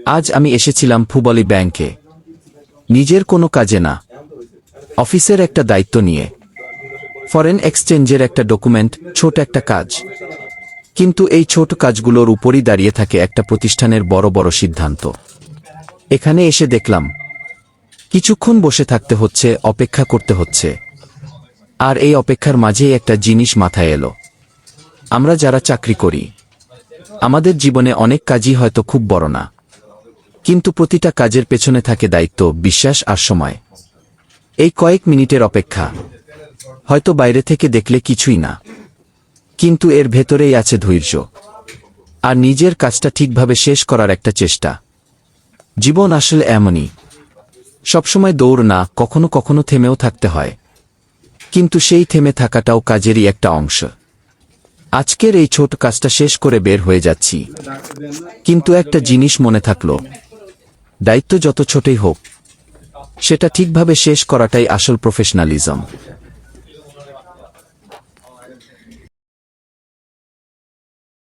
আজ আমি এসেছিলাম ফুবলি ব্যাংকে, নিজের কোনো কাজে না, অফিসের একটা দায়িত্ব নিয়ে। ফরেন এক্সচেঞ্জের একটা ডকুমেন্ট, ছোট একটা কাজ। কিন্তু এই ছোট কাজগুলোর উপরই দাঁড়িয়ে থাকে একটা প্রতিষ্ঠানের বড় বড় সিদ্ধান্ত। এখানে এসে দেখলাম কিছুক্ষণ বসে থাকতে হচ্ছে, অপেক্ষা করতে হচ্ছে। আর এই অপেক্ষার মাঝেই একটা জিনিস মাথায় এলো। আমরা যারা চাকরি করি, আমাদের জীবনে অনেক কাজই হয়তো খুব বড় না, কিন্তু প্রতিটা কাজের পেছনে থাকে দায়িত্ব, বিশ্বাস আর সময়। এই কয়েক মিনিটের অপেক্ষা হয়তো বাইরে থেকে দেখলে কিছুই না, কিন্তু এর ভেতরেই আছে ধৈর্য আর নিজের কাজটা ঠিকভাবে শেষ করার একটা চেষ্টা। জীবন আসলে এমনই, সবসময় দৌড় না, কখনো কখনো থেমেও থাকতে হয়, কিন্তু সেই থেমে থাকাটাও কাজেরই একটা অংশ। আজকের এই ছোট কাজটা শেষ করে বের হয়ে যাচ্ছি, কিন্তু একটা জিনিস মনে থাকলো, দায়িত্ব যত ছোটই হোক, সেটা ঠিকভাবে শেষ করাটাই আসল প্রফেশনালিজম।